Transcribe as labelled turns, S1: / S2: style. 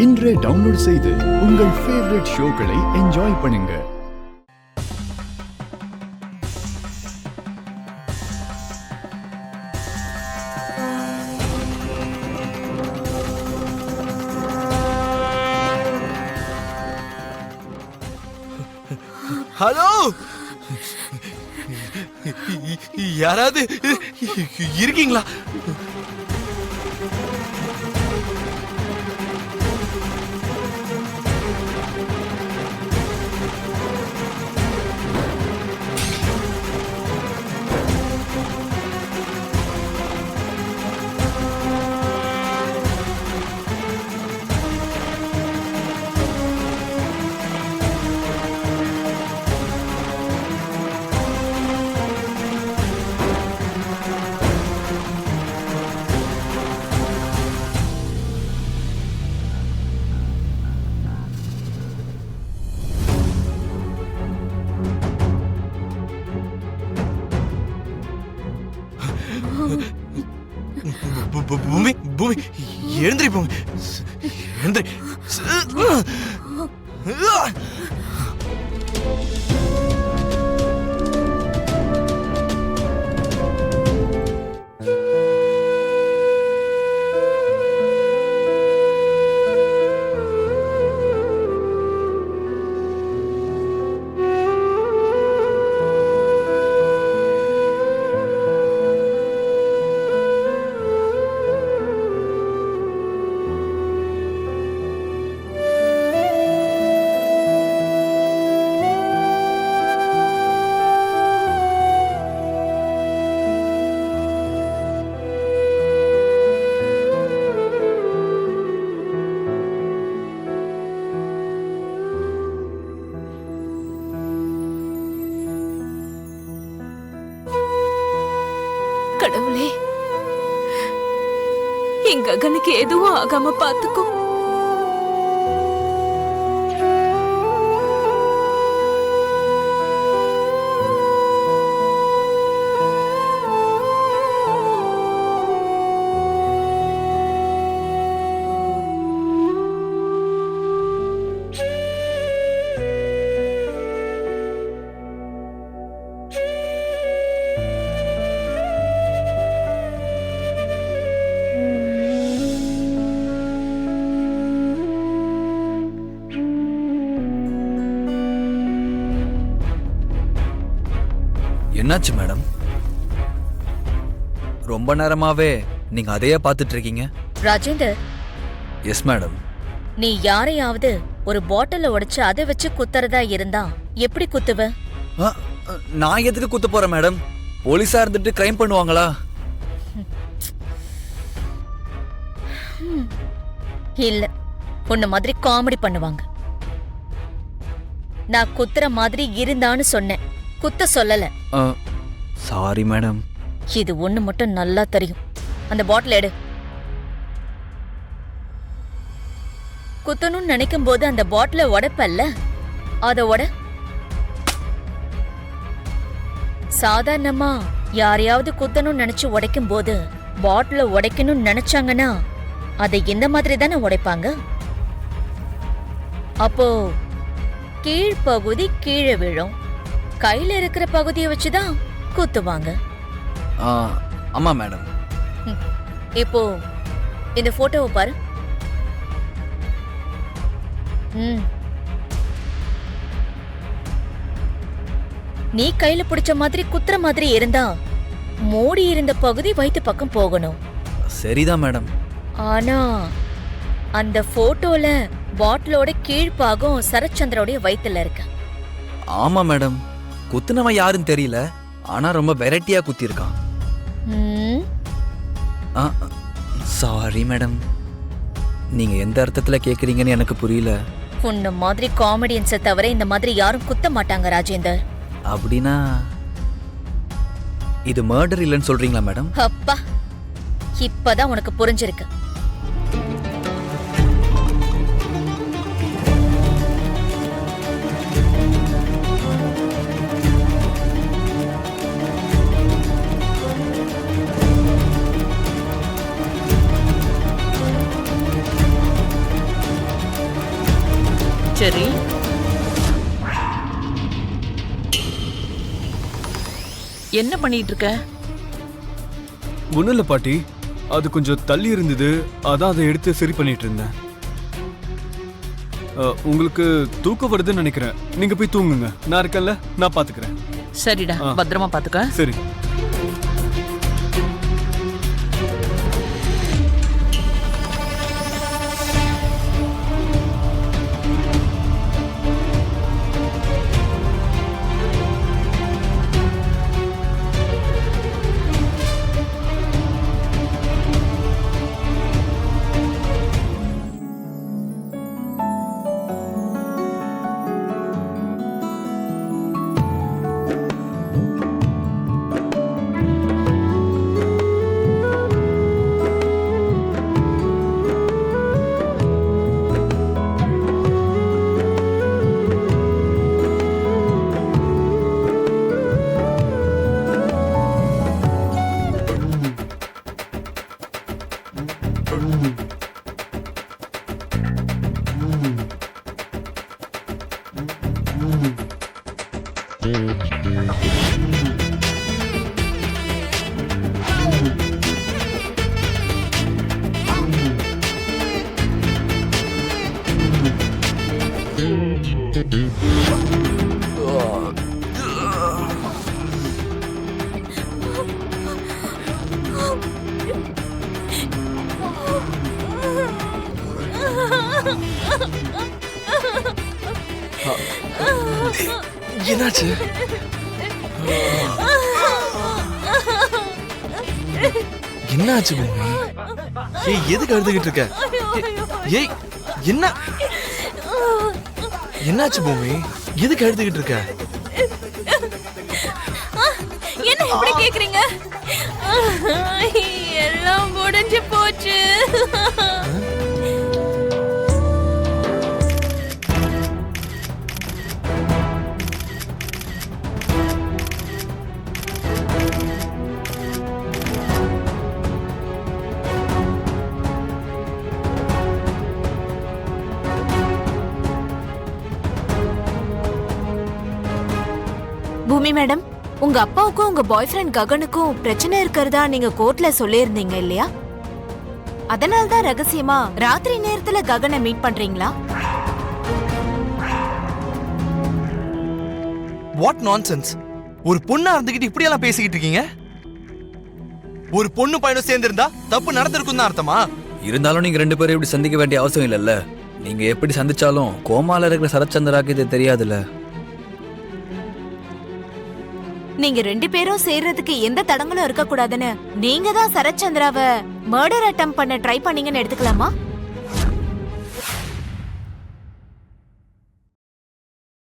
S1: இன்றே டவுன்லோட் செய்து உங்கள் ஃபேவரட் ஷோக்களை என்ஜாய் பண்ணுங்க.
S2: ஹலோ, யாராவது இருக்கீங்களா? பூமி, பூமி, எழுந்திரி பூமி, எழுந்திரி.
S3: கடவுளே, எங்க ககனுக்கு எதுவும் ஆகாம பாத்துக்கோ.
S4: என்னாச்சு மேடம்? ரொம்ப நேரமாவே நீங்க அதையே பார்த்துட்டு இருக்கீங்க.
S5: Rajendar,
S4: yes madam.
S5: நீ யாரையாவது ஒரு பாட்டில உடைச்சு அதை வச்சு குத்துறதா இருந்தா எப்படி குத்துவ?
S4: நான் எதுக்கு குத்த போறேன் மேடம்? போலீஸா இருந்துட்டு கிரைம் பண்ணுவாங்களா?
S5: இல்ல, உன்ன மாதிரி காமெடி பண்ணுவாங்க. நான் குத்துற மாதிரி இருந்தான்னு சொன்னேன், குத்த சொல்லல.
S4: Sorry madam.
S5: இது ஒண்ணு மட்டும் நல்லா தெரியும். அந்த பாட்டில் எடு. குத்தணும்னு நினைக்கும் போது அந்த பாட்டில உடைப்பல்ல, அத உட. சாதாரணமா யாரையாவது குத்தணும்னு நினைச்சு உடைக்கும் போது பாட்டில உடைக்கணும்னு நினைச்சாங்கன்னா அதை இந்த மாதிரி தானே உடைப்பாங்க. அப்போ கீழ்பகுதி கீழே விழும், கையில இருக்கிற பகுதியை வச்சுதான் குத்துவாங்க.
S4: ஆமா மேடம்.
S5: இப்போ இந்த போட்டோவை பாரு. நீ கையில பிடிச்ச மாதிரி குத்துற மாதிரி இருந்தா மூடி இருந்த பகுதி வயித்து பக்கம் போகணும்.
S4: சரிதான் மேடம்.
S5: ஆனா அந்த போட்டோல பாட்டிலோட கீழ்பாகம் சரச்சந்திரோடைய வயித்துல இருக்கு.
S4: ஆமா மேடம், குத்துனவன் யாருன்னு தெரியல, ஆனா ரொம்ப வெரைட்டியா குத்தி இருக்கான். சாரி மேடம், நீங்க எந்த அர்த்தத்துல கேக்குறீங்கன்னு எனக்கு புரியல.
S5: உன்ன மாதிரி காமெடியன்ஸை தவிர இந்த மாதிரி யாரும் குத்த மாட்டாங்க ராஜேந்தர்.
S4: அப்படின்னா இது மர்டர் இல்லைன்னு சொல்றீங்களா மேடம்?
S5: அப்பா, இப்பதான் உனக்கு புரிஞ்சிருக்கு.
S6: சரி, என்ன பண்ணிட்டு இருக்க?
S7: ஒன்றும் இல்லை பாட்டி, அது கொஞ்சம் தள்ளி இருந்தது, அதான் அதை எடுத்து சரி பண்ணிட்டு இருந்தேன். உங்களுக்கு தூக்கம் வருதுன்னு நினைக்கிறேன், நீங்க போய் தூங்குங்க, நான் இருக்கேன்ல, நான் பாத்துக்கிறேன்.
S6: சரிடா, பத்திரமா பாத்துக்க.
S7: சரி.
S2: என்னாச்சு? என்னாச்சு பூமி? ஏய், எதுக்கு அழுதுகிட்டு இருக்க? ஏய், என்ன என்னாச்சு பூமி? எதுக்கு அழுதுகிட்டு இருக்க?
S3: என்ன இப்படி கேக்குறீங்க? எல்லாம் முடிஞ்சு போச்சு. பூமி மேடம், உங்க அப்பாவுக்கும் உங்க பாய் ஃப்ரெண்ட் ககனுக்கும் பிரச்சனை இருக்கிறதா நீங்க கோர்ட்ல சொல்லியிருந்தீங்க இல்லையா? அதனால தான் ரகசியமா ராத்திரி நேரத்துல ககனை மீட் பண்றீங்களா?
S2: What nonsense! ஒரு பொண்ணா இருந்துகிட்டு இப்படி எல்லாம் பேசிக்கிட்டு இருக்கீங்க? ஒரு பொண்ணு பையனும் சேர்ந்து இருந்தா தப்பு நடந்திருக்கும் தான் அர்த்தமா?
S4: இருந்தாலும் நீங்க 2 பேரும் இப்படி சந்திக்க வேண்டிய அவசியம் இல்லைல்ல. நீங்க எப்படி சந்திச்சாலும் கோமால இருக்கிற சரத்சந்திராக்கு இது தெரியாதுல்ல.
S3: நீங்க 2 பேரும் சேர்றதுக்கு எந்த தடங்களும் இருக்க கூடாதுன்னு நீங்க தான் சரத்சந்திராவை மர்டர் அட்டெம்ப்ட் பண்ண ட்ரை பண்ணீங்கன்னு எடுத்துக்கலாமா?